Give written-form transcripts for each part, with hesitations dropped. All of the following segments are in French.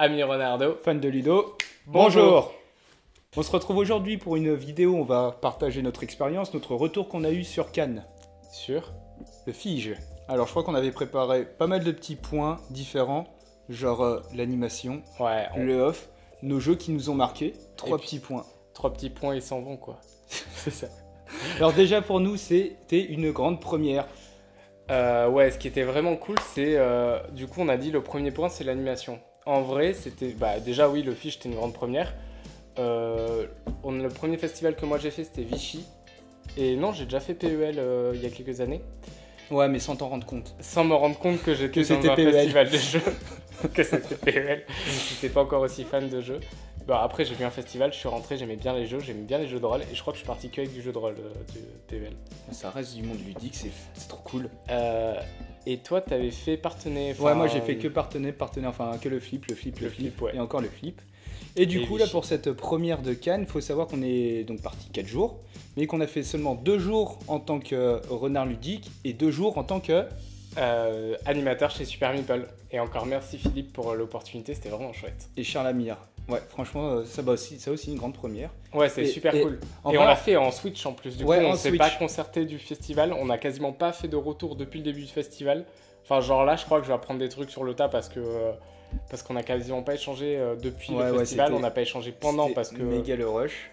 Ami Renardo, fan de Ludo. bonjour. On se retrouve aujourd'hui pour une vidéo, on va partager notre expérience, notre retour qu'on a eu sur Cannes. Sur Le Fige. Alors je crois qu'on avait préparé pas mal de petits points différents, genre l'animation, Ouais, le off, nos jeux qui nous ont marqués, trois puis- petits points. 3 petits points, ils s'en vont quoi. C'est ça. Alors déjà pour nous c'était une grande première. Ouais, ce qui était vraiment cool, c'est du coup on a dit le premier point, c'est l'animation. En vrai, c'était déjà oui, le Fiche c'était une grande première. Le premier festival que moi j'ai fait, c'était Vichy. Et non, j'ai déjà fait PEL il y a quelques années, Ouais mais sans t'en rendre compte. sans me rendre compte que j'étais Que dans c'était un PEL. festival de jeux, que c'était PEL. J'étais pas encore aussi fan de jeux. Après j'ai vu un festival, je suis rentré, j'aimais bien les jeux de rôle, et je crois que je suis parti que avec du jeu de rôle du PEL. Ça reste du monde ludique, c'est trop cool. Et toi, t'avais fait partenaire. Ouais, moi j'ai fait que partenaire, enfin que le flip, ouais. et encore le flip. Et du Et coup, là Vichy. pour cette première de Cannes, il faut savoir qu'on est donc parti 4 jours, mais qu'on a fait seulement 2 jours en tant que renard ludique et 2 jours en tant que. Animateur chez Super Meeple. Et encore merci Philippe pour l'opportunité, c'était vraiment chouette. Et Charles Amir. Ouais, franchement, ça aussi une grande première. Ouais, c'est Et- super et cool. en Et on vrai- l'a fait en Switch en plus. Du Ouais, coup, on en s'est Switch. pas concerté du festival. On a quasiment pas fait de retour depuis le début du festival. Enfin, genre là, je crois que je vais apprendre des trucs sur le tas parce qu'on a quasiment pas échangé depuis Ouais, le ouais, festival. c'était- On n'a pas échangé pendant C'était parce méga le rush.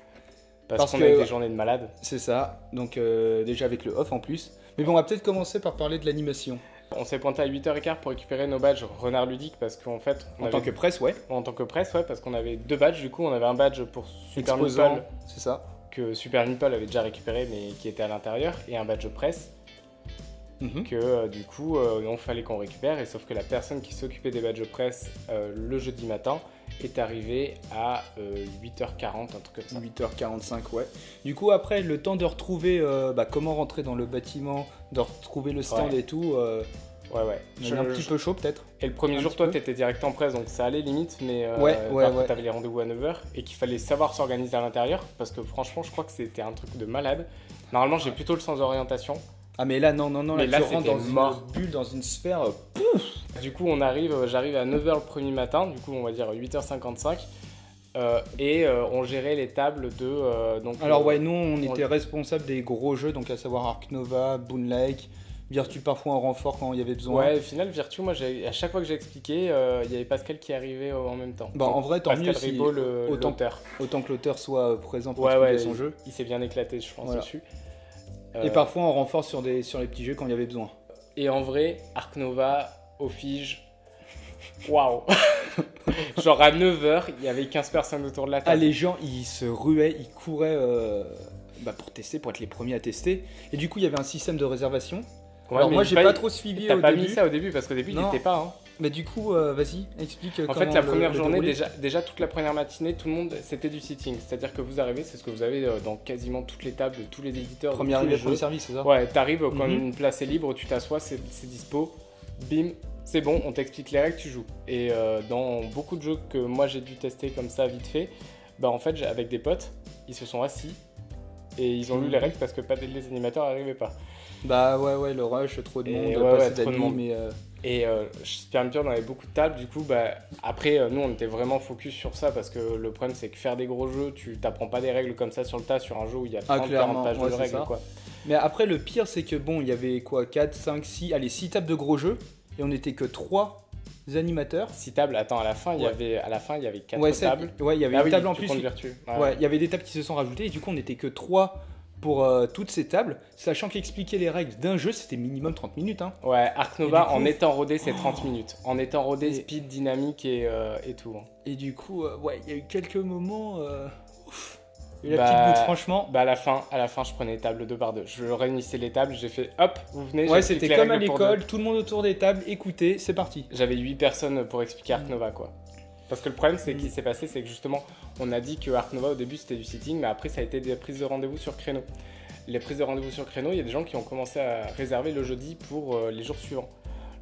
parce qu'on que- a eu des journées de malades. C'est ça, donc déjà avec le off en plus. Mais bon, on va peut-être commencer par parler de l'animation. On s'est pointé à 8h15 pour récupérer nos badges Renard Ludique parce qu'en fait, En tant que presse, ouais. En tant que presse, ouais, parce qu'on avait 2 badges. Du coup, on avait un badge pour Super Exposant, Meeple c'est ça. que Super Meeple avait déjà récupéré mais qui était à l'intérieur, et un badge presse Mhm. que du coup on fallait qu'on récupère, et sauf que la personne qui s'occupait des badges presse le jeudi matin est arrivée à 8h40, un truc comme ça. 8h45, ouais. Du coup, après, le temps de retrouver comment rentrer dans le bâtiment, de retrouver le stand Ouais. et tout, Ouais. on est un petit peu chaud peut-être. Et le premier un jour, petit toi, peu. t'étais direct en presse, donc ça allait limite, mais Ouais. t'avais les rendez-vous à 9h, et qu'il fallait savoir s'organiser à l'intérieur, parce que franchement, je crois que c'était un truc de malade. Normalement, j'ai plutôt le sens d'orientation. Ah mais là, non, Mais là, tu rentres c'était dans mort. une bulle, dans une sphère. Du coup, j'arrive à 9h le premier matin, du coup, on va dire 8h55, et on gérait les tables de... Alors ouais, nous, on on- était responsable des gros jeux, donc à savoir Ark Nova, Boon Lake, Virtue parfois en renfort quand il y avait besoin. Ouais, au final, Virtue, moi, à chaque fois que j'ai expliqué, il y avait Pascal qui arrivait en même temps. Bah, en vrai, tant Pascal mieux si Ribaud, autant- l'auteur. Autant que l'auteur soit présent pour Ouais, expliquer ouais, son jeu. il s'est bien éclaté, je pense, Voilà. dessus. Et parfois en renfort sur les petits jeux quand il y avait besoin. Et en vrai, Ark Nova, au Fige, waouh. Genre à 9h, il y avait 15 personnes autour de la Ah, table. les gens, ils se ruaient, ils couraient pour tester, pour être les premiers à tester. Et du coup, il y avait un système de réservation. Ouais, Alors mais moi, j'ai pas trop suivi T'as au pas début. mis ça au début, parce qu'au début, il Non. n'était pas. Hein. Mais du coup, vas-y, explique En comment fait, la première le journée, déroulé. déjà toute la première matinée, tout le monde, c'était du sitting. C'est-à-dire que vous arrivez, c'est ce que vous avez dans quasiment toutes les tables de tous les éditeurs. de Premier tous arrivé, les premier jeux. service, c'est ça? Ouais, t'arrives quand Mhm. une place est libre, tu t'assois, c'est dispo, bim, c'est bon, on t'explique les règles, tu joues. Et dans beaucoup de jeux que moi j'ai dû tester comme ça vite fait, en fait, avec des potes, ils se sont assis et ils ont lu les règles parce que les animateurs n'arrivaient pas. Bah ouais, le rush, trop de Et monde, ouais, passer trop de la nuit, monde. mais Et chez Super Meeple, on avait beaucoup de tables, du coup, après, nous, on était vraiment focus sur ça, parce que le problème, c'est que faire des gros jeux, tu t'apprends pas des règles comme ça sur le tas, sur un jeu où il y a 30-40 clairement, pages ouais, de c'est règles, ça. quoi. Mais après, le pire, c'est que bon, il y avait quoi, 4, 5, 6, allez, 6 tables de gros jeux, et on était que 3 animateurs. 6 tables, attends, à la fin, il y Ouais. avait 4 Ouais, tables. ouais, il y avait Ah une oui, table en tu plus. comptes Virtue. Ouais, il y avait des tables qui se sont rajoutées, et du coup, on était que 3 pour toutes ces tables, sachant qu'expliquer les règles d'un jeu, c'était minimum 30 minutes. Hein. Ouais, Ark Et Nova, du coup- en étant rodé, c'est 30 minutes. En étant rodé, Et- speed, dynamique et tout. Et du coup, ouais, il y a eu quelques moments. Ouf. Et la Bah, petite goutte, franchement. À la fin, je prenais table 2 par 2. Je réunissais les tables, j'ai fait hop, vous venez. Ouais, j'explique c'était les comme à règles pour l'école, deux. tout le monde autour des tables, écoutez, c'est parti. J'avais 8 personnes pour expliquer Ark Nova, quoi. Parce que le problème, c'est qu'il s'est passé, c'est que justement, on a dit que Ark Nova au début c'était du sitting, mais après ça a été des prises de rendez-vous sur créneau. Les prises de rendez-vous sur créneau, il y a des gens qui ont commencé à réserver le jeudi pour les jours suivants.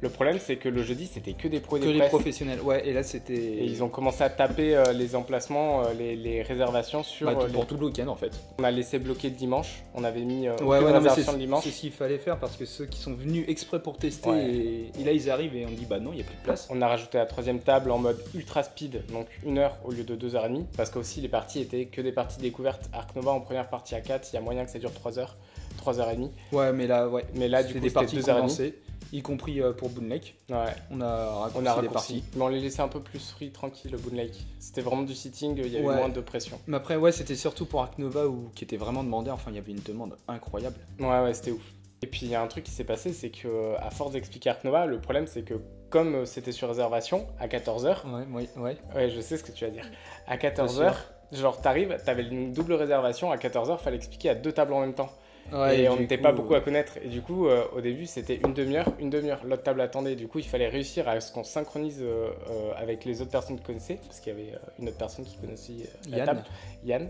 Le problème, c'est que le jeudi, c'était que des pros et Que des les presses. professionnels, ouais, et là c'était. Et ils ont commencé à taper les emplacements, les réservations sur. Pour tout le week-end en fait. On a laissé bloquer le dimanche. On avait mis aucune non, mais réservation le dimanche. c'est ce qu'il fallait faire parce que ceux qui sont venus exprès pour tester, Ouais. et là ils arrivent et on dit bah non, il n'y a plus de place. On a rajouté la troisième table en mode ultra speed, donc 1 heure au lieu de 2h30. Parce qu'aussi, les parties étaient que des parties découvertes. Ark Nova en première partie à 4, il y a moyen que ça dure 3 heures, 3h30. Ouais, mais là, Mais là, du c'était coup, des c'était parties 2h30. condensées, y compris pour Boon Lake. Ouais. On a raccourci, On a les raccourci, parties. mais on les laissait un peu plus free, tranquille, le Boon Lake. C'était vraiment du sitting, il y avait Ouais. moins de pression. Mais après, ouais, c'était surtout pour Ark Nova qui était vraiment demandé. Enfin, il y avait une demande incroyable. Ouais, c'était ouf. Et puis il y a un truc qui s'est passé, c'est que à force d'expliquer Ark Nova, le problème c'est que comme c'était sur réservation à 14h, Ouais. je sais ce que tu vas dire. À 14h, genre t'arrives, t'avais une double réservation, à 14h, fallait expliquer à 2 tables en même temps. Ouais, et on du n'était coup, pas beaucoup à connaître. Et du coup, au début, c'était une demi-heure. L'autre table attendait. Du coup, il fallait réussir à ce qu'on synchronise avec les autres personnes qui connaissaient, parce qu'il y avait une autre personne qui connaissait la Yann. table, Yann,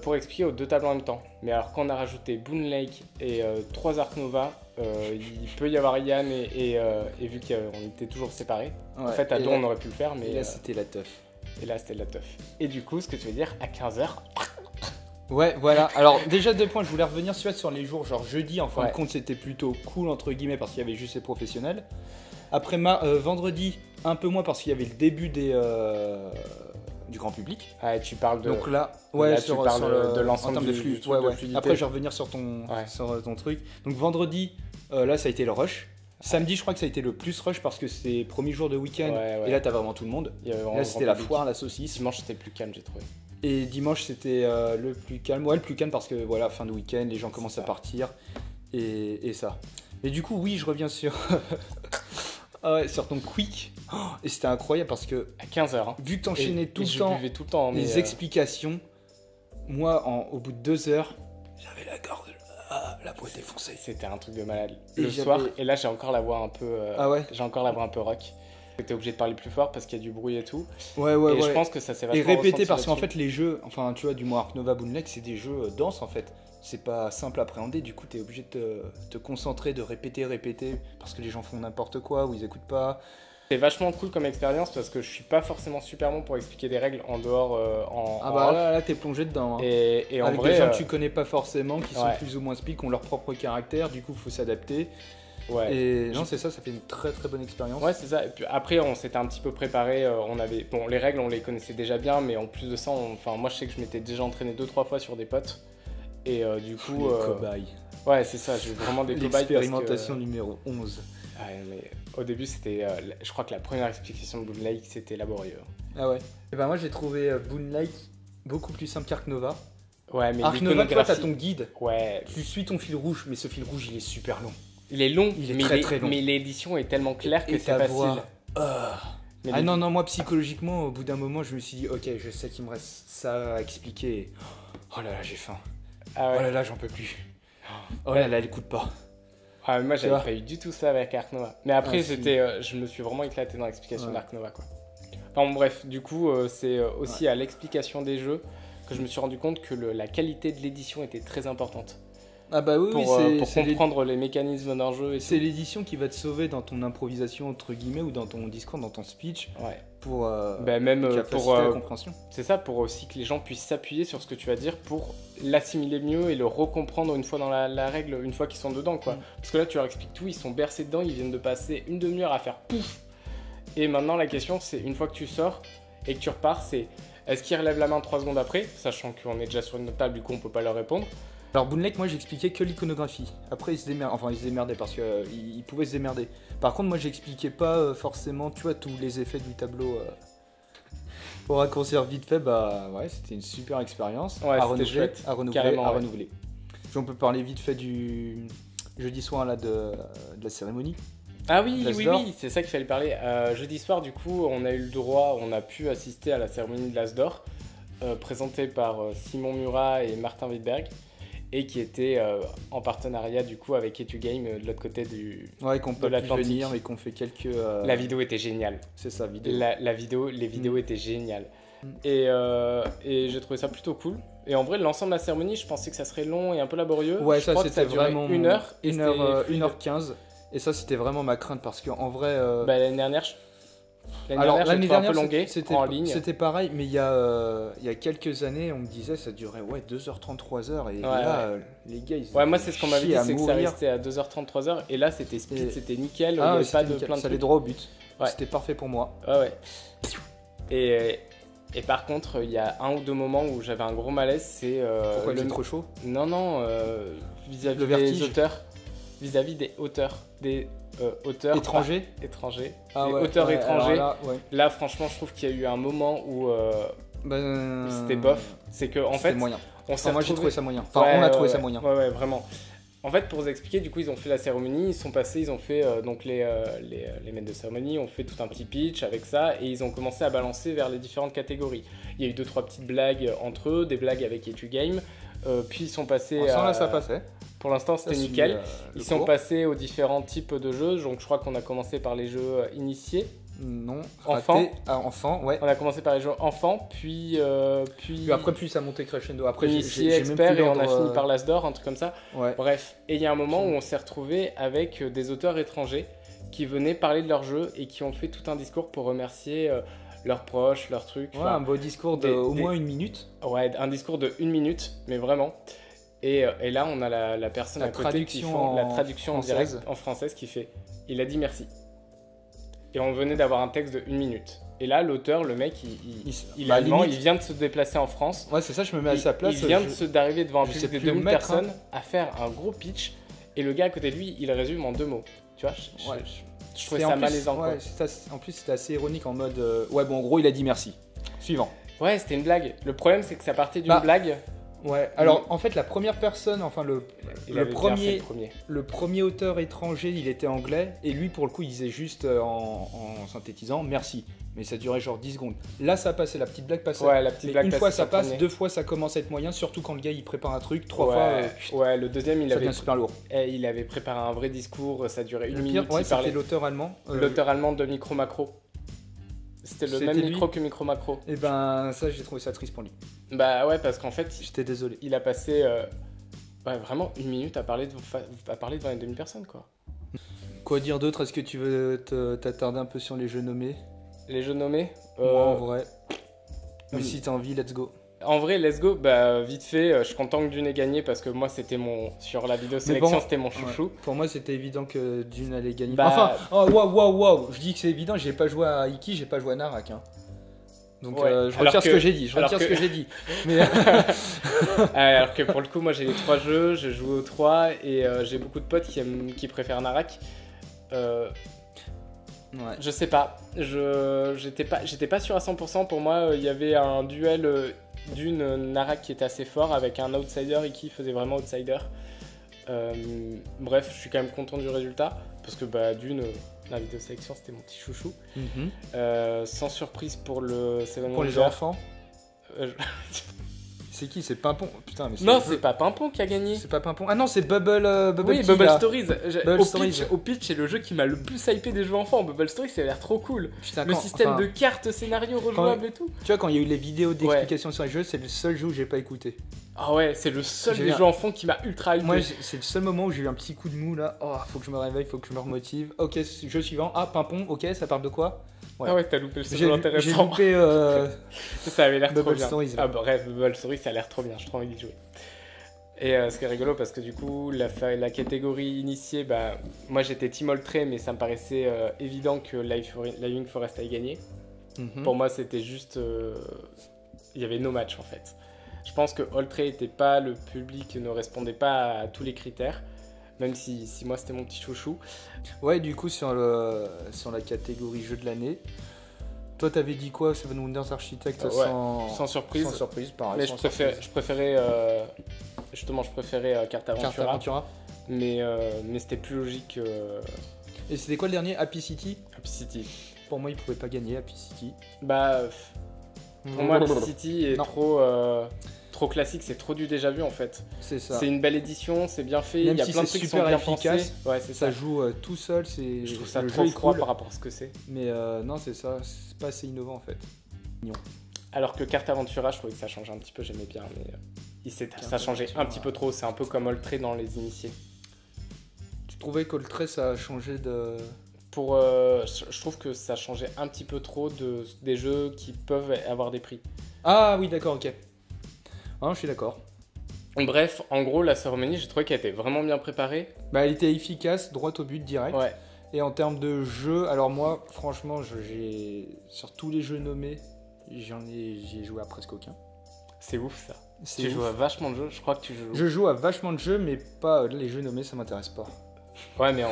pour expliquer aux 2 tables en même temps. Mais alors, quand on a rajouté Boon Lake et 3 Ark Nova, il peut y avoir Yann et vu qu'on était toujours séparés. Ouais, En fait, à et deux, là- on aurait pu le faire, mais Et là, c'était la teuf. c'était la teuf. Et du coup, ce que tu veux dire, à 15h, Ouais, voilà. Alors, déjà, 2 points. Je voulais revenir sur les jours, genre jeudi, en fin Ouais. de compte, c'était plutôt cool, entre guillemets, parce qu'il y avait juste les professionnels. Après, vendredi, un peu moins, parce qu'il y avait le début du grand public. tu parles de. Donc là, là, tu parles de l'ensemble en termes de du flux. truc de fluidité. Après, je vais revenir sur ton truc. Donc vendredi, là, ça a été le rush. Samedi, je crois que ça a été le plus rush parce que c'est premier jour de week-end. Ouais. Et là, t'as vraiment tout le monde. Il y avait Et vraiment là, le c'était grand la public. foire, la saucisse. Dimanche, c'était plus calme, j'ai trouvé. Et dimanche, c'était le plus calme. Ouais, le plus calme parce que voilà, fin de week-end, les gens commencent ça. à partir. Et ça. Mais du coup, oui, je reviens sur. Ah ouais, sur ton quick. Oh, et c'était incroyable parce que À 15h. Hein. vu que t'enchaînais Et tout le je temps buvais tout le temps. Mais, les explications, moi, au bout de 2 heures, j'avais la gorge. La peau défoncée. c'était un truc de malade. Et Le j'avais- soir, et là, j'ai encore la voix un peu. Ah ouais. J'ai encore la voix un peu rock. J'étais obligé de parler plus fort parce qu'il y a du bruit et tout. Ouais. et je pense que ça s'est Et vachement répéter ressenti parce qu'en là-dessus. fait les jeux, enfin tu vois du moins Ark Nova Boon Lake, c'est des jeux denses en fait. C'est pas simple à appréhender, du coup t'es obligé de te concentrer, de répéter parce que les gens font n'importe quoi ou ils écoutent pas. C'est vachement cool comme expérience parce que je suis pas forcément super bon pour expliquer des règles en dehors en Ah bah off. là t'es plongé dedans. Hein. Et en Avec vrai, des gens que tu connais pas forcément, qui sont ouais. plus ou moins speak, qui ont leur propre caractère, du coup faut s'adapter. ouais. Et non c'est ça fait une très très bonne expérience. Ouais, c'est ça. Et puis après, on s'était un petit peu préparé. On avait, bon, les règles, on les connaissait déjà bien, mais en plus de ça, enfin, moi, je sais que je m'étais déjà entraîné 2-3 fois sur des potes. Et du coup, Les cobayes. ouais, c'est ça. J'ai eu vraiment des cobayes. L'expérimentation numéro 11. Ouais, mais au début, c'était, je crois que la première explication de Boon Lake, c'était laborieux. Ah ouais. Et ben moi j'ai trouvé Boon Lake beaucoup plus simple qu'Ark Nova. Ouais, mais Ark Nova, toi t'as l'iconographie- ton guide. Ouais, Tu suis ton fil rouge, mais ce fil rouge il est super long. il est long, Il est mais très, très long. mais l'édition est tellement claire que Et c'est ta facile. voix. Mais Ah les- non, moi psychologiquement, au bout d'un moment, je me suis dit, ok, je sais qu'il me reste ça à expliquer. Oh là là, j'ai faim. Ah ouais. Oh là là, j'en peux plus. Oh là là, elle écoute pas. Ah, mais moi, Tu j'avais vois. pas eu du tout ça avec Ark Nova. Mais après, Ah, si. c'était, je me suis vraiment éclaté dans l'explication Ouais. d'Ark Nova, quoi. Enfin, bon, bref, du coup, c'est aussi à l'explication des jeux que je me suis rendu compte que la qualité de l'édition était très importante. Ah bah oui, Pour c'est comprendre les mécanismes d'un jeu et c'est l'édition qui va te sauver dans ton improvisation, entre guillemets, ou dans ton discours, dans ton speech, tout. Ouais. pour Bah, même la pour. faciliter la compréhension. C'est ça, pour aussi que les gens puissent s'appuyer sur ce que tu vas dire pour l'assimiler mieux et le recomprendre une fois dans la règle, une fois qu'ils sont dedans, quoi. Mm. Parce que là, tu leur expliques tout, ils sont bercés dedans, ils viennent de passer une demi-heure à faire pouf. Et maintenant, la question, c'est une fois que tu sors et que tu repars, c'est est-ce qu'ils relèvent la main 3 secondes après, sachant qu'on est déjà sur une autre table, du coup, on peut pas leur répondre. Alors Boon Lake, moi j'expliquais que l'iconographie. Après ils se démerdaient, enfin ils se démerdaient parce qu'ils pouvaient se démerder. Par contre moi j'expliquais pas forcément, tu vois, tous les effets du tableau. Pour raccourcir vite fait, bah ouais, c'était une super expérience Ouais, à c'était renouveler, chouette. à renouveler, Carrément, à ouais. renouveler. Puis on peut parler vite fait du jeudi soir là de la cérémonie. Ah oui, L'As oui, d'or. oui, c'est ça qu'il fallait parler. Jeudi soir, du coup, on a eu le droit, on a pu assister à la cérémonie de l'As d'or, présentée par Simon Murat et Martin Wittberg, et qui était en partenariat, du coup, avec Etugame de l'autre côté du... Ouais, qu'on peut De l'Atlantique. venir et qu'on fait quelques. La vidéo était géniale. C'est ça, vidéo. Les vidéos étaient géniales. Mm. Et j'ai trouvé ça plutôt cool. Et en vrai, l'ensemble de la cérémonie, je pensais que ça serait long et un peu laborieux. Ouais, Je ça crois que c'était a duré vraiment 1 heure. et 1 heure, c'était fluide. 1h15. Et ça, c'était vraiment ma crainte parce qu'en vrai. Bah, l'année dernière, L'année j'ai trouvé un dernière, peu longué en ligne. c'était pareil, mais il y a quelques années, on me disait ça durait 2h30, 3h. Et Ouais, là, les gars, ils Ouais, moi c'est ce qu'on m'avait dit, chiaient à c'est que ça mourir. restait à 2h30, 3h, et là c'était speed, Et- c'était nickel, il y Ah, avait ouais, pas c'était de nickel, plein de ça allait trucs. droit au but. Ouais. C'était parfait pour moi. Ouais. Et par contre, il y a un ou deux moments où j'avais un gros malaise, c'est... Pourquoi il est trop chaud? Non, vis-à-vis Le des vertige. auteurs. Vis-à-vis des auteurs. Des auteurs... Étranger? Étrangers. Ah des ouais, auteurs ouais, étrangers. alors là, ouais. Là, franchement, je trouve qu'il y a eu un moment où c'était bof. C'est que, en c'était fait, moyen. on s'est Enfin, moi j'ai retrouvés- trouvé ça moyen. Enfin, Ouais, on a trouvé ouais, ça moyen. Ouais, vraiment. En fait, pour vous expliquer, du coup, ils ont fait la cérémonie, ils sont passés, ils ont fait, donc les maîtres de cérémonie ont fait tout un petit pitch avec ça, et ils ont commencé à balancer vers les différentes catégories. Il y a eu 2-3 petites blagues entre eux, des blagues avec Etu Game, puis ils sont passés Pour l'instant, à... là, ça passait. Pour l'instant, Ça c'était suit, nickel. le Ils sont cours. passés aux différents types de jeux, donc je crois qu'on a commencé par les jeux initiés. Non. Enfant. Raté. Ah, enfant, ouais. On a commencé par les jeux enfants, puis Puis après, plus ça montait crescendo. Après, initié, j'ai même expert, plus et on a l'ordre, fini par l'As d'or, un truc comme ça. Ouais. Bref, et il y a un moment où on s'est retrouvé avec des auteurs étrangers qui venaient parler de leur jeu et qui ont fait tout un discours pour remercier leurs proches, leurs trucs. Ouais, Enfin, un beau discours de au moins 1 minute. ouais, un discours de 1 minute, mais vraiment. Et là, on a la personne La à côté qui traduction font la en traduction en française. direct, en française, qui fait « Il a dit merci ». Et on venait d'avoir un texte de 1 minute. Et là, l'auteur, le mec, il est Bah, allemand, limite- il vient de se déplacer en France. Ouais, c'est ça, je me mets à sa place. Il vient d'arriver devant un je public sais de plus où 2000 me mettre, personnes à faire un gros pitch, et le gars à côté de lui, il résume en 2 mots. Tu vois, Ouais. je trouvais ça malaisant. Ouais, en plus, c'était assez ironique en mode. Ouais, bon, en gros, il a dit merci. Suivant. Quoi. Ouais, c'était une blague. Le problème, c'est que ça partait d'une Bah, blague. Ouais, alors en fait, la première personne, enfin, Il avait bien fait le premier auteur étranger, il était anglais, et lui, pour le coup, il disait juste en synthétisant merci. Mais ça durait genre 10 secondes. Là, ça passait, la petite blague passait. Ouais, la petite Mais blague une passait fois sur ça le passe, premier. 2 fois ça commence à être moyen, surtout quand le gars il prépare un truc, 3 Ouais, fois ouais, le deuxième, il ça avait, devient super lourd. il avait préparé un vrai discours, ça durait 1 Le minute. pire, ouais, il parlait. c'était l'auteur allemand. L'auteur allemand de Micro Macro. C'était le C'était même lui. micro que Micro Macro. Et ben, ça, j'ai trouvé ça triste pour lui. Bah ouais, parce qu'en fait, J'étais désolé. il a passé ouais, vraiment 1 minute à parler devant les 2000 personnes, quoi. Quoi dire d'autre? Est-ce que tu veux t'attarder un peu sur les jeux nommés? Les jeux nommés Moi, en vrai. Mais euh, si t'as envie, let's go. En vrai, let's go. Bah, vite fait, je suis content que Dune ait gagné parce que moi, c'était sur la vidéo sélection, bon, c'était mon chouchou. Ouais. Pour moi, c'était évident que Dune allait gagner. Bah- Enfin, oh, waouh. Je dis que c'est évident, j'ai pas joué à Iki, j'ai pas joué à Narak. Hein. Donc, Ouais, je alors retire ce que- que j'ai dit. alors que- Mais Alors que pour le coup, moi, j'ai les 3 jeux, j'ai joué aux 3 et j'ai beaucoup de potes qui préfèrent Narak. ouais. Je sais pas, j'étais pas sûr à 100%. Pour moi, il y avait un duel d'une Narak qui était assez fort avec un outsider et qui faisait vraiment outsider. Bref, je suis quand même content du résultat parce que bah, Dune, la vidéo sélection, c'était mon petit chouchou. Sans surprise pour le Seven Pour les Wonders. enfants, c'est qui? C'est Pimpon. Putain, mais Non, le c'est jeu. pas Pimpon qui a gagné. C'est pas Pimpon. Ah non, c'est Bubble. Oui, Tea, Bubble là. Stories. Bubble Stories. Au pitch, c'est le jeu qui m'a le plus hypé des jeux enfants. Bubble Stories, ça a l'air trop cool. Putain, Le quand- système enfin, de cartes, scénario rejouable et tout. Tu vois, quand il y a eu les vidéos d'explication sur les jeux, c'est le seul jeu où j'ai pas écouté. Ah ouais, c'est le seul J'ai des un- jeux enfants qui m'a ultra hypé. Moi, c'est le seul moment où j'ai eu un petit coup de mou là. Oh, faut que je me réveille, faut que je me remotive. Ok, jeu suivant. Ah, Pimpon, ok, ça parle de quoi? Ah ouais, t'as loupé le J'ai seul j'ai intéressant. loupé. Ça avait l'air trop Bubble bien. Stories, là. Ah bref, Bubble Stories, ça a l'air trop bien, j'ai trop envie d'y jouer. Et ce qui est rigolo, parce que du coup, la catégorie initiée, bah, moi j'étais Team Oltré, mais ça me paraissait évident que Living Forest allait gagner. Mhm. Pour moi, c'était juste... il y avait no match en fait. Je pense que Oltré était pas, le public ne répondait pas à tous les critères, même si moi c'était mon petit chouchou. Ouais, du coup, sur la catégorie jeu de l'année, toi t'avais dit quoi? Seven Wonders Architect Ouais, sans surprise. Sans surprise, pareil. Mais sans je préférais Carte surprise. Carte Aventura, Aventura. mais c'était plus logique que Et c'était quoi le dernier? Happy City? Happy City. Pour moi, il pouvait pas gagner Happy City. Bah, pour moi, Happy City est Non. trop classique, c'est trop du déjà vu en fait. C'est ça. C'est une belle édition, c'est bien fait, Même il y a si plein de c'est trucs qui super sont bien efficace, pensés. Ouais, c'est Ça ça. joue tout seul, c'est. Je trouve ça le trop jeu est froid cool, par rapport à ce que c'est. mais non, c'est ça, c'est pas assez innovant en fait. Alors que Carte Aventura, je trouvais que ça changeait un petit peu, j'aimais bien, mais ça changeait un petit peu trop. C'est un peu comme Oltré dans les initiés. trouvais que le trait ça a changé de... Je trouve que ça changeait un petit peu trop des jeux qui peuvent avoir des prix. Ah oui, d'accord, ok. Ah, je suis d'accord. Bref, en gros, la cérémonie, j'ai trouvé qu'elle était vraiment bien préparée. Bah, elle était efficace, droite au but, direct. Ouais. Et en termes de jeu, alors moi, franchement, sur tous les jeux nommés, j'y ai joué à presque aucun. C'est ouf ça. C'est Tu ouf. joues à vachement de jeux, je crois que tu joues. Je joue à vachement de jeux, mais pas les jeux nommés, ça m'intéresse pas. Ouais, mais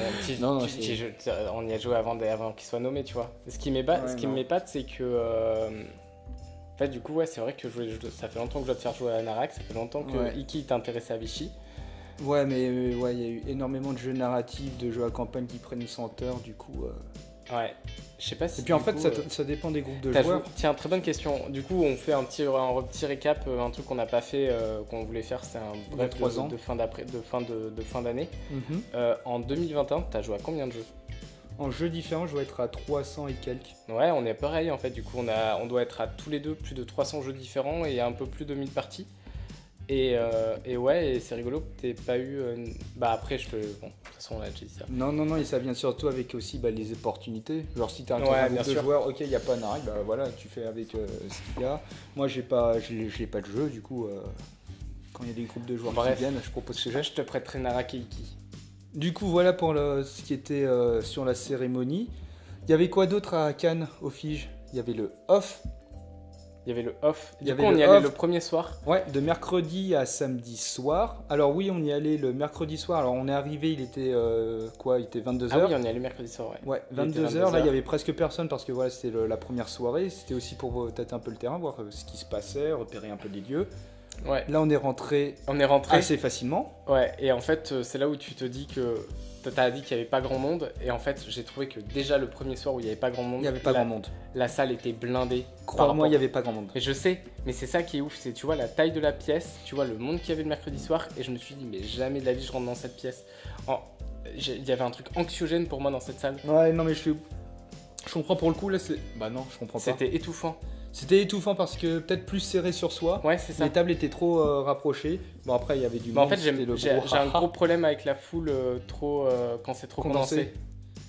Non, on y a joué avant qu'il soit nommé, tu vois. Ce qui m'épate, c'est que. En fait, du coup, ouais, c'est vrai que ça fait longtemps que je dois te faire jouer à Narak, ça fait longtemps que Iki t'intéressait à Vichy. Ouais, mais ouais, il y a eu énormément de jeux narratifs, de jeux à campagne qui prennent 100 heures, du coup. Ouais, je sais pas si. Et puis en fait, ça dépend des groupes de joueurs. Tiens, très bonne question. Du coup, on fait un petit récap, un truc qu'on n'a pas fait, qu'on voulait faire, c'est un bref de fin d'année. En 2021, t'as joué à combien de jeux? En jeux différents, je dois être à 300 et quelques. Ouais, on est pareil en fait. Du coup, on doit être à tous les deux plus de 300 jeux différents et un peu plus de 1000 parties. Et ouais, et c'est rigolo que t'aies pas eu. Bah après, bon, de toute façon, on a déjà dit ça. Non, et ça vient surtout avec aussi les opportunités. Genre, si t'as un groupe de joueurs, ok, il n'y a pas Narak, bah voilà, tu fais avec ce qu'il y a. Moi, j'ai pas de jeu, du coup, quand il y a des groupes de joueurs qui viennent, je propose ce jeu. Je te prêterai Narak et Iki. Du coup, voilà pour ce qui était sur la cérémonie. Il y avait quoi d'autre à Cannes, au Fige? Il y avait le off. Il y avait le off. Du coup, on y allait le premier soir. Ouais, de mercredi à samedi soir. Alors oui, on y allait le mercredi soir. Alors on est arrivé, il était Il était 22h. Ah oui, on y allait mercredi soir, ouais. Ouais, 22h. Là, il y avait presque personne parce que voilà, c'était la première soirée. C'était aussi pour tâter un peu le terrain, voir ce qui se passait, repérer un peu les lieux. Ouais. Là, on est rentré assez facilement. Ouais, et en fait, c'est là où tu te dis que t'as dit qu'il n'y avait pas grand monde, et en fait, j'ai trouvé que déjà le premier soir où il n'y avait pas grand monde, la salle était blindée. Crois-moi, il n'y avait pas grand monde. Mais je sais, mais c'est ça qui est ouf, c'est tu vois la taille de la pièce, tu vois le monde qu'il y avait le mercredi soir, et je me suis dit, mais jamais de la vie je rentre dans cette pièce. Il y avait un truc anxiogène pour moi dans cette salle. Ouais, non, mais je comprends pour le coup, là, Bah non, je comprends pas. C'était étouffant. C'était étouffant parce que peut-être plus serré sur soi. Ouais, c'est ça. Les tables étaient trop rapprochées. Bon, après, il y avait du monde. En fait, j'ai un gros problème avec la foule quand c'est trop condensé.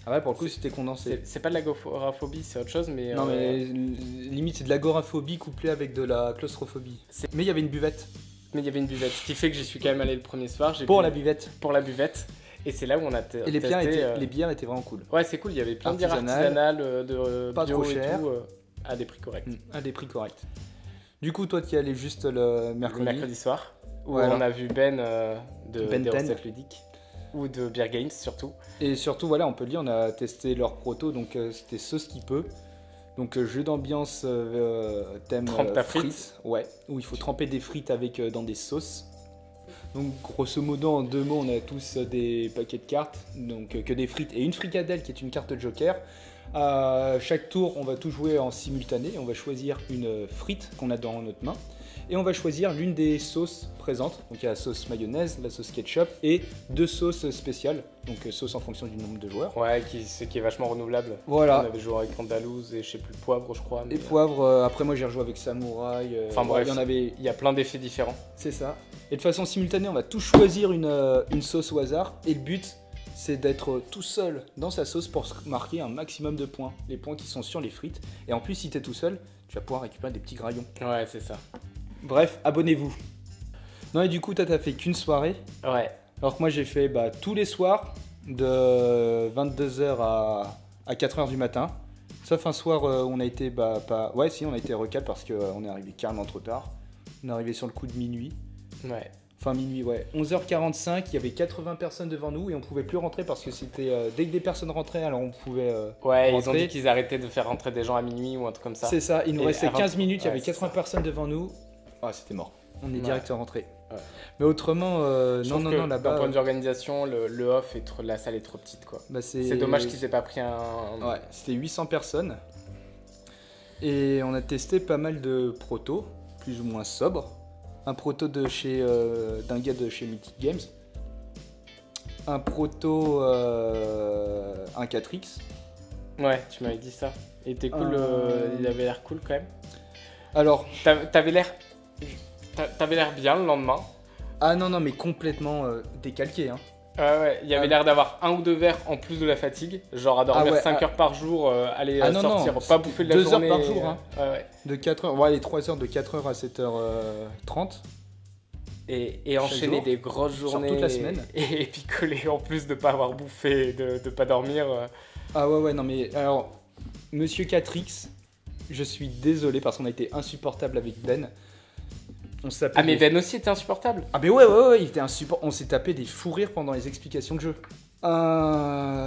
Ah ouais, pour le coup, c'était condensé. C'est pas de l'agoraphobie, c'est autre chose, mais. Non, mais limite, c'est de l'agoraphobie couplée avec de la claustrophobie. Mais il y avait une buvette. Ce qui fait que j'y suis quand même allé le premier soir. La buvette. Pour la buvette. Et c'est là où on a testé. Et les bières étaient vraiment cool. Ouais, c'est cool. Il y avait plein de bières artisanales, de pas bio trop cher. et tout. À des prix corrects. À des prix corrects. Du coup, toi, tu y allais juste le mercredi. Le mercredi soir, où on a vu Ben des recettes ludiques, ou de Beer Games surtout. Et surtout, voilà, on peut le dire, on a testé leur proto, donc c'était Sauce qui peut. Donc jeu d'ambiance thème frites. Ouais, où il faut tremper des frites dans des sauces. Donc grosso modo, en 2 mots, on a tous des paquets de cartes, donc que des frites et une fricadelle qui est une carte joker. À chaque tour, on va tout jouer en simultané. On va choisir une frite qu'on a dans notre main et on va choisir l'une des sauces présentes. Donc il y a la sauce mayonnaise, la sauce ketchup et 2 sauces spéciales. Donc sauce en fonction du nombre de joueurs. Ouais, ce qui est vachement renouvelable. Voilà. On avait joué avec Andalouse et je sais plus poivre, je crois. Et poivre. Après moi j'ai rejoué avec samouraï. Enfin bref, il y a plein d'effets différents. C'est ça. Et de façon simultanée, on va tous choisir une sauce au hasard et le but, c'est d'être tout seul dans sa sauce pour marquer un maximum de points. Les points qui sont sur les frites. Et en plus, si t'es tout seul, tu vas pouvoir récupérer des petits graillons. Ouais, c'est ça. Bref, abonnez-vous. Non, et du coup, t'as fait qu'une soirée. Ouais. Alors que moi, j'ai fait tous les soirs de 22h à 4h du matin. Sauf un soir, on a été Ouais, si, on a été recal parce qu'on est arrivé carrément trop tard. On est arrivé sur le coup de minuit. Ouais. Enfin minuit, ouais. 11h45, il y avait 80 personnes devant nous et on pouvait plus rentrer parce que c'était dès que des personnes rentraient, alors on pouvait ouais, rentrer. Ils ont dit qu'ils arrêtaient de faire rentrer des gens à minuit ou un truc comme ça. C'est ça, il nous restait 15 minutes, il y avait 80 ça. Personnes devant nous. Ah, c'était mort. On est direct rentré. Ouais. Mais autrement, non, là-bas. D'un point de vue organisation, le off, la salle est trop petite, quoi. C'est dommage qu'ils aient pas pris un. Ouais, c'était 800 personnes. Et on a testé pas mal de protos, plus ou moins sobres. Un proto d'un gars de chez Mythic Games. Un proto, un 4X. Ouais, tu m'avais dit ça. Il était cool, il avait l'air cool quand même. Alors, t'avais l'air bien le lendemain. Ah non, mais complètement décalqué. Hein. Ouais, il y avait l'air d'avoir 1 ou 2 verres en plus de la fatigue, genre à dormir 5 heures par jour, aller sortir, pas bouffer de la 2 journée. heures par jour, hein. Ouais. De 4 heures, ouais, les 3 heures de 4h à 7h30. Et enchaîner des grosses journées. Sur toute la semaine. Et picoler en plus de pas avoir bouffé, de pas dormir. Ah ouais, non mais alors, Monsieur 4X, je suis désolé parce qu'on a été insupportable avec Ben. Ah mais Ben aussi était insupportable. Ah mais ouais, il était insupportable. On s'est tapé des fous rires pendant les explications de jeu.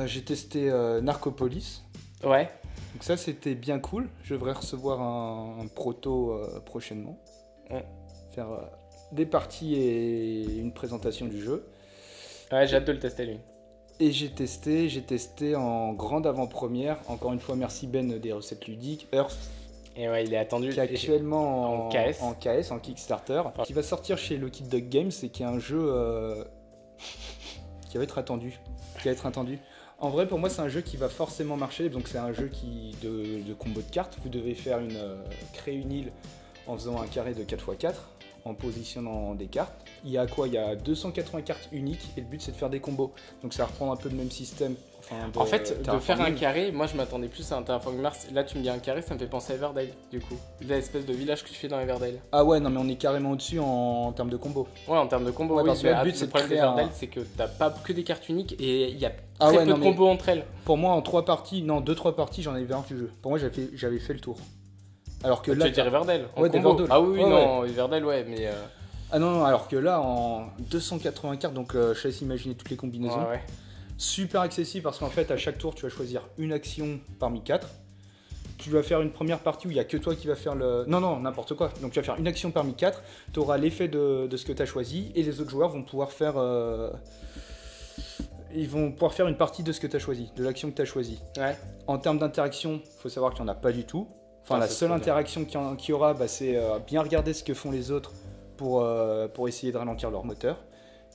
J'ai testé Narcopolis. Ouais. Donc ça c'était bien cool. Je devrais recevoir un proto prochainement. Ouais. Faire des parties et une présentation du jeu. Ouais, j'ai hâte de le tester lui. Et j'ai testé en grande avant-première. Encore une fois, merci Ben des recettes ludiques. Earth. Et ouais, il est attendu. Qui est actuellement en KS. En KS, en Kickstarter. Qui va sortir chez Lucky Duck Games et qui est un jeu qui va être attendu. En vrai, pour moi, c'est un jeu qui va forcément marcher. Donc, c'est un jeu de combo de cartes. Vous devez créer une île en faisant un carré de 4x4, en positionnant des cartes. Il y a 280 cartes uniques et le but, c'est de faire des combos. Donc, ça reprend un peu le même système. En fait, de faire un carré, moi, je m'attendais plus à un Terraforming Mars. Là, tu me dis un carré, ça me fait penser à Everdale, du coup. L'espèce de village que tu fais dans Everdale. Ah ouais, non, mais on est carrément au-dessus en termes de combos. Ouais, en termes de combos, ouais, oui. Parce que le but, c'est le problème d'Everdale, c'est que t'as pas que des cartes uniques et il y a très peu de combos entre elles. Pour moi, en 2-3 parties, j'en avais vu un du jeu. Pour moi, j'avais fait le tour. Alors que là. Tu veux dire Everdale ouais, Everdale. Ah oui, non, Everdale, ouais, mais. Ah non, alors que là, en 280 cartes, donc je laisse imaginer toutes les combinaisons. Ouais. Super accessible parce qu'en fait, à chaque tour, tu vas choisir une action parmi 4. Tu vas faire une première partie où il n'y a que toi qui va faire le. Non, n'importe quoi. Donc tu vas faire une action parmi 4. Tu auras l'effet de ce que tu as choisi et les autres joueurs vont pouvoir faire. Ils vont pouvoir faire une partie de ce que tu as choisi, de l'action que tu as choisi. Ouais. En termes d'interaction, il faut savoir qu'il n'y en a pas du tout. Enfin, la seule interaction qu'il y aura, c'est bien regarder ce que font les autres pour essayer de ralentir leur moteur.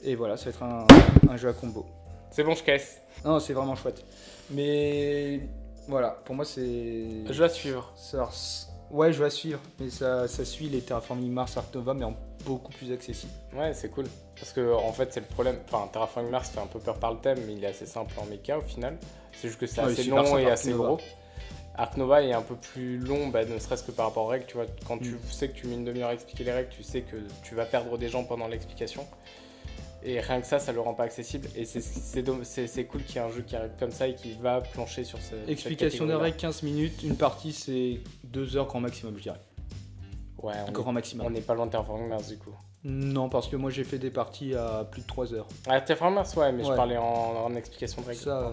Et voilà, ça va être un jeu à combo. C'est bon, je caisse. Non, c'est vraiment chouette. Mais voilà, pour moi, c'est. Jeu à suivre. Ouais, jeu à suivre. Mais ça suit les Terraforming Mars Ark Nova, mais en beaucoup plus accessible. Ouais, c'est cool. Parce que, en fait, c'est le problème. Enfin, Terraforming Mars fait un peu peur par le thème, mais il est assez simple en méca au final. C'est juste que c'est assez long et assez gros. Ark Nova est un peu plus long, ne serait-ce que par rapport aux règles. Tu vois, quand tu sais que tu mets une demi-heure à expliquer les règles, tu sais que tu vas perdre des gens pendant l'explication. Et rien que ça le rend pas accessible. Et c'est cool qu'il y ait un jeu qui arrive comme ça et qui va plancher sur cette explication des règles, 15 minutes. Une partie, c'est 2 heures grand maximum, je dirais. Ouais, grand maximum. On n'est pas loin de Terraforming Mars du coup. Non, parce que moi j'ai fait des parties à plus de 3 heures. Ah, Terraforming Mars, ouais, mais je parlais en explication de règles. Ça,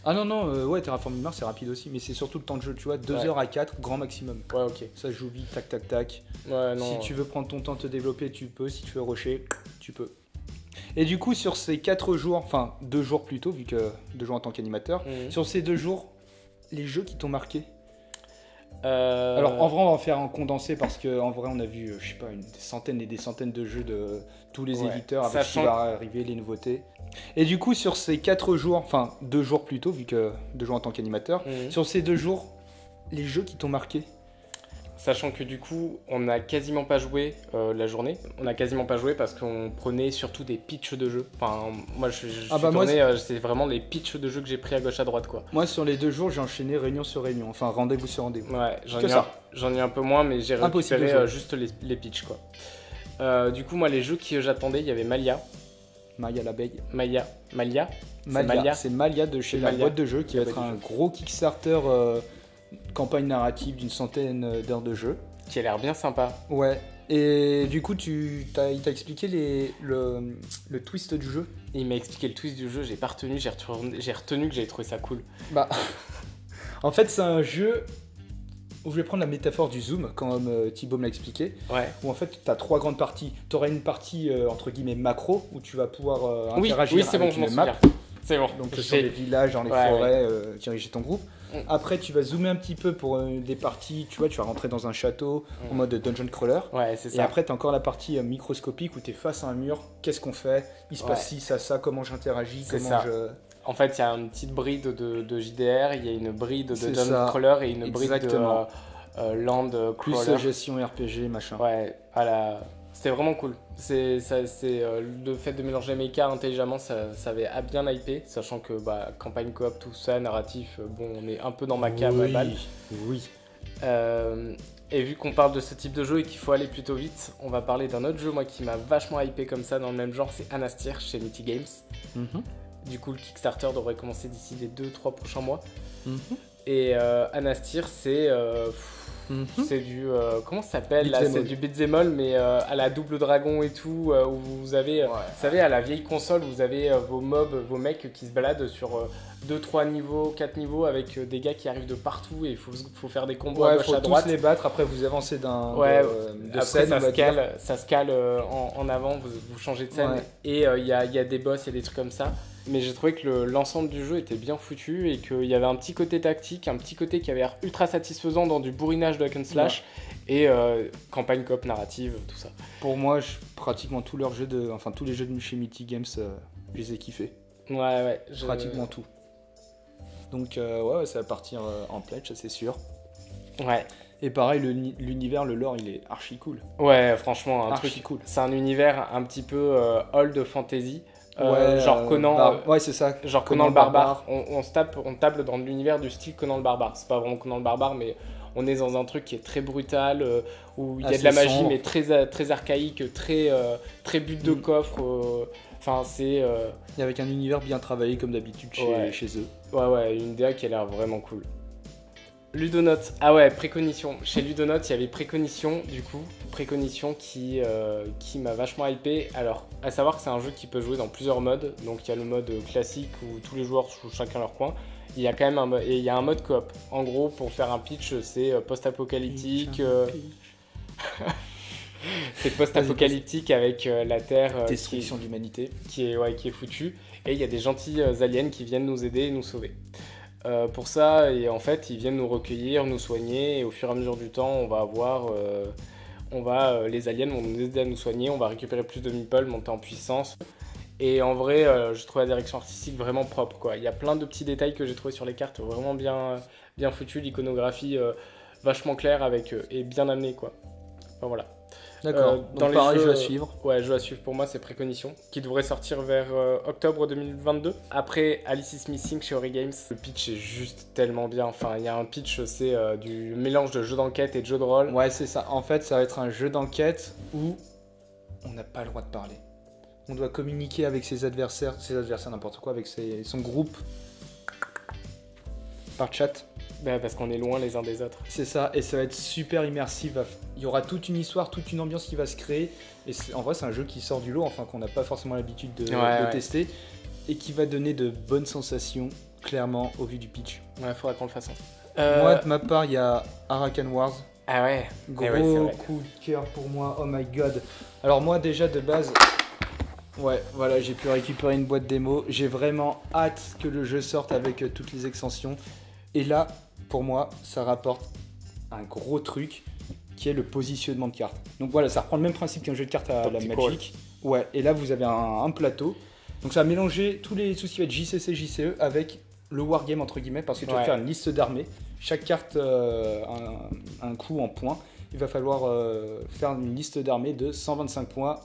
Ah non, ouais, Terraforming Mars c'est rapide aussi, mais c'est surtout le temps de jeu, tu vois, 2 heures à 4, grand maximum. Ouais, ok. Ça joue vite, tac. Ouais, non. Si tu veux prendre ton temps, te développer, tu peux. Si tu veux rusher, tu peux. Et du coup, sur ces 4 jours, enfin 2 jours plutôt, vu que 2 jours en tant qu'animateur, sur ces 2 jours, les jeux qui t'ont marqué. Alors en vrai, on va faire un condensé parce qu'en vrai, on a vu, je sais pas, des centaines et des centaines de jeux de tous les éditeurs avec ce qui va arriver, les nouveautés. Et du coup, sur ces 4 jours, enfin 2 jours plutôt, vu que 2 jours en tant qu'animateur, sur ces 2 jours, les jeux qui t'ont marqué. Sachant que du coup, on n'a quasiment pas joué la journée. On n'a quasiment pas joué parce qu'on prenait surtout des pitchs de jeux. Enfin, moi, c'est vraiment les pitchs de jeux que j'ai pris à gauche à droite, quoi. Moi, sur les 2 jours, j'ai enchaîné réunion sur réunion. Enfin, rendez-vous sur rendez-vous. Ouais, j'en ai un peu moins, mais j'ai récupéré juste les pitchs, quoi. Du coup, moi, les jeux que j'attendais, il y avait Malia. Malia l'abeille. Malia. C'est Malia de chez la boîte de jeu qui va être un gros Kickstarter. Campagne narrative d'une centaine d'heures de jeu. Qui a l'air bien sympa. Ouais. Et du coup, il t'a expliqué le twist du jeu. Il m'a expliqué le twist du jeu, j'ai pas retenu, j'ai retenu que j'avais trouvé ça cool. En fait, c'est un jeu où je vais prendre la métaphore du zoom, comme Thibaut me l'a expliqué. Ouais. Où en fait, tu as 3 grandes parties. Tu auras une partie entre guillemets macro, où tu vas pouvoir interagir avec une map. C'est bon. Donc sur les villages, dans les forêts, diriger ton groupe. Après, tu vas zoomer un petit peu pour des parties, tu vois, tu vas rentrer dans un château en mode dungeon crawler. Ouais, c'est ça. Et après, tu as encore la partie microscopique où tu es face à un mur. Qu'est-ce qu'on fait? Il se passe ci, ça, comment j'interagis, En fait, il y a une petite bride de JDR, il y a une bride de dungeon crawler et une bride de land crawler. Plus gestion RPG, machin. Ouais, à C'était vraiment cool. Le fait de mélanger mecha intelligemment, ça avait à bien hyper, sachant que campagne coop, tout ça, narratif, bon, on est un peu dans ma cam à balle. Oui. Et vu qu'on parle de ce type de jeu et qu'il faut aller plutôt vite, on va parler d'un autre jeu, moi, qui m'a vachement hypé comme ça dans le même genre, c'est Anastir chez Mythic Games. Du coup, le Kickstarter devrait commencer d'ici les 2-3 prochains mois. Et Anastir, c'est du... comment ça s'appelle là? C'est du beat'em all, mais à la double dragon et tout, où vous avez... vous savez, à la vieille console, vous avez vos mobs, vos mecs qui se baladent sur 2-3 niveaux, 4 niveaux, avec des gars qui arrivent de partout, et il faut faire des combos à gauche, à droite. Il faut tous les battre, après vous avancez de après, scène. Ça se cale en avant, vous changez de scène, et il y a des boss, il y a des trucs comme ça. Mais j'ai trouvé que l'ensemble du jeu était bien foutu et qu'il y avait un petit côté tactique, un petit côté qui avait l'air ultra satisfaisant dans du bourrinage de hack and slash et campagne coop narrative, tout ça. Pour moi, pratiquement tous les jeux de chez Mythic Games, je les ai kiffés. Pratiquement tout. Donc ça va partir en pledge, ça c'est sûr. Ouais. Et pareil, l'univers, le lore, il est archi cool. Ouais, franchement, archi cool. C'est un univers un petit peu old fantasy. Genre Conan, c'est ça. Genre Conan le barbare. On table dans l'univers du style Conan le barbare. C'est pas vraiment Conan le barbare, mais on est dans un truc qui est très brutal, où il y a de la magie, sombre, mais très archaïque, très but de coffre. C'est. Et avec un univers bien travaillé comme d'habitude chez eux. Ouais, une DA qui a l'air vraiment cool. Ludonote, ah ouais, Précognition. Chez Ludonote, il y avait Précognition, du coup. Précognition qui m'a vachement hypé. Alors, à savoir que c'est un jeu qui peut jouer dans plusieurs modes. Donc, il y a le mode classique où tous les joueurs jouent chacun leur coin. Il y a quand même un mode coop. En gros, pour faire un pitch, c'est post-apocalyptique. C'est post-apocalyptique avec la Terre. Destruction de l'humanité. Qui est foutue. Et il y a des gentils aliens qui viennent nous aider et nous sauver. Pour ça, et en fait, ils viennent nous recueillir, nous soigner, et au fur et à mesure du temps, les aliens vont nous aider à nous soigner, on va récupérer plus de meeples, monter en puissance. Et en vrai, je trouve la direction artistique vraiment propre, quoi. Il y a plein de petits détails que j'ai trouvé sur les cartes, vraiment bien foutus, l'iconographie vachement claire et bien amenée, quoi. Enfin voilà. D'accord, donc pareil, jeu à suivre. Ouais, jeu à suivre pour moi, c'est Précognition, qui devrait sortir vers octobre 2022. Après, Alice is Missing chez Ori Games. Le pitch est juste tellement bien. Enfin, il y a un pitch, c'est du mélange de jeu d'enquête et de jeu de rôle. Ouais, c'est ça. En fait, ça va être un jeu d'enquête où on n'a pas le droit de parler. On doit communiquer avec ses adversaires n'importe quoi, avec son groupe par chat. Parce qu'on est loin les uns des autres. C'est ça, et ça va être super immersif. Il y aura toute une histoire, toute une ambiance qui va se créer. Et en vrai, c'est un jeu qui sort du lot, qu'on n'a pas forcément l'habitude de tester, et qui va donner de bonnes sensations, clairement, au vu du pitch. Ouais, faudra qu'on le fasse. Moi, de ma part, il y a Arakan Wars. Ah ouais. Gros coup de cœur pour moi, oh my god. Alors moi, déjà, de base... Ouais, voilà, j'ai pu récupérer une boîte démo. J'ai vraiment hâte que le jeu sorte avec toutes les extensions. Et là, pour moi, ça rapporte un gros truc qui est le positionnement de cartes. Donc voilà, ça reprend le même principe qu'un jeu de cartes à la Magic. Ouais, et là, vous avez un plateau. Donc ça va mélanger tout ce qui va être JCC, JCE avec le wargame, entre guillemets, parce que tu vas faire une liste d'armées. Chaque carte un coût en points. Il va falloir faire une liste d'armées de 125 points,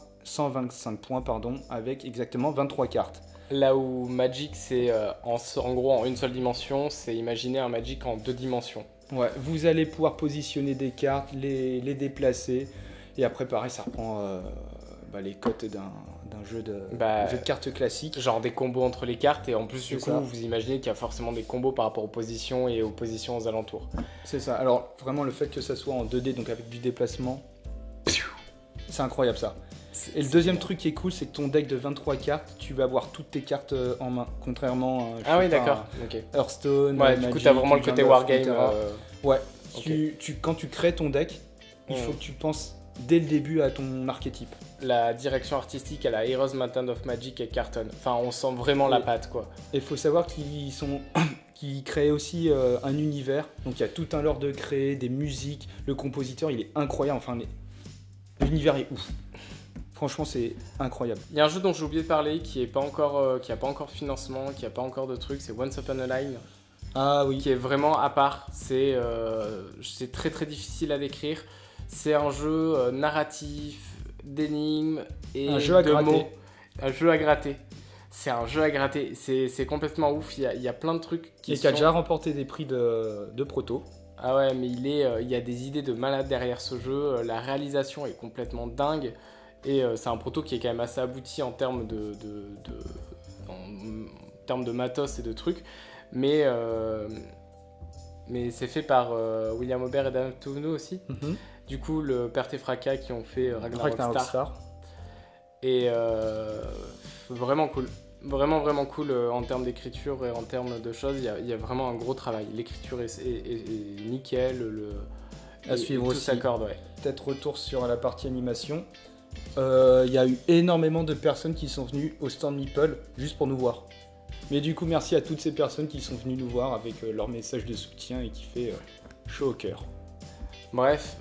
avec exactement 23 cartes. Là où Magic, c'est en gros en une seule dimension, c'est imaginer un Magic en 2 dimensions. Ouais, vous allez pouvoir positionner des cartes, les déplacer, et après pareil, ça reprend les cotes d'un jeu de cartes classique. Genre des combos entre les cartes, et en plus du coup, vous imaginez qu'il y a forcément des combos par rapport aux positions et aux positions aux alentours. C'est ça, alors vraiment le fait que ça soit en 2D, donc avec du déplacement, c'est incroyable ça. Et le deuxième truc qui est cool, c'est que ton deck de 23 cartes, tu vas avoir toutes tes cartes en main, contrairement à Hearthstone. Ouais, Magic, du coup, t'as vraiment le côté wargame. Ouais, quand tu crées ton deck, il faut que tu penses dès le début à ton archétype. La direction artistique à la Heroes Mountain of Magic et Carton. Enfin, on sent vraiment la patte, quoi. Et il faut savoir qu'ils créent aussi un univers. Donc il y a tout un lore de créer, des musiques. Le compositeur, il est incroyable. Enfin, l'univers est ouf. Franchement, c'est incroyable. Il y a un jeu dont j'ai oublié de parler qui n'a pas encore de financement, qui n'a pas encore de truc, c'est Once Upon a Line. Ah oui. Qui est vraiment à part. C'est très très difficile à décrire. C'est un jeu narratif, d'énigmes et Un jeu à de gratter. mots. Un jeu à gratter. C'est un jeu à gratter. C'est complètement ouf. Il y a plein de trucs Et qui a déjà remporté des prix de proto. Ah ouais, mais il y a des idées de malade derrière ce jeu. La réalisation est complètement dingue. Et c'est un proto qui est quand même assez abouti en termes en termes de matos et de trucs. Mais c'est fait par William Aubert et Dan Touvenot aussi. Du coup, le Perte et Fracas qui ont fait Ragnarok Star. Et vraiment cool. Vraiment, vraiment cool en termes d'écriture et en termes de choses. Il y a vraiment un gros travail. L'écriture est nickel. À suivre tout aussi. s'accorde, ouais. Peut-être retour sur la partie animation. Il y a eu énormément de personnes qui sont venues au stand Meeple juste pour nous voir. Mais du coup, merci à toutes ces personnes qui sont venues nous voir avec leur message de soutien et qui fait chaud au cœur. Bref,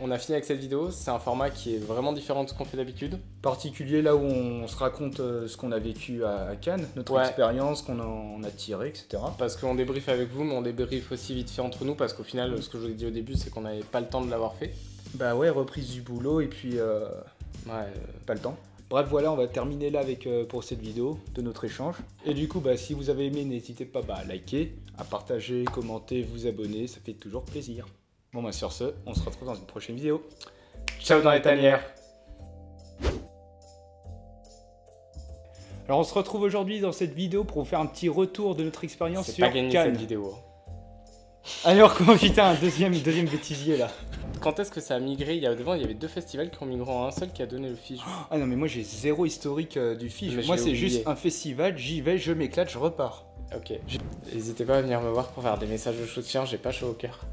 on a fini avec cette vidéo. C'est un format qui est vraiment différent de ce qu'on fait d'habitude. Particulier là où on se raconte ce qu'on a vécu à Cannes, notre expérience, qu'on en a tiré, etc. Parce qu'on débriefe avec vous, mais on débriefe aussi vite fait entre nous, parce qu'au final, ce que je vous ai dit au début, c'est qu'on n'avait pas le temps de l'avoir fait. Bah ouais, reprise du boulot et puis pas le temps. Bref, voilà, on va terminer là avec pour cette vidéo de notre échange. Et du coup, si vous avez aimé, n'hésitez pas à liker, à partager, commenter, vous abonner, ça fait toujours plaisir. Bon, sur ce, on se retrouve dans une prochaine vidéo. Ciao dans les tanières. Alors, on se retrouve aujourd'hui dans cette vidéo pour vous faire un petit retour de notre expérience sur Cannes. C'est pas gagné cette vidéo. Alors, putain, un deuxième bêtisier là. Quand est-ce que ça a migré? Devant, il y avait 2 festivals qui ont migré en un seul qui a donné le Fige. Ah non, mais moi j'ai zéro historique du Fige. Mais moi, c'est juste un festival, j'y vais, je m'éclate, je repars. Ok. N'hésitez pas à venir me voir pour faire des messages de soutien, j'ai pas chaud au cœur.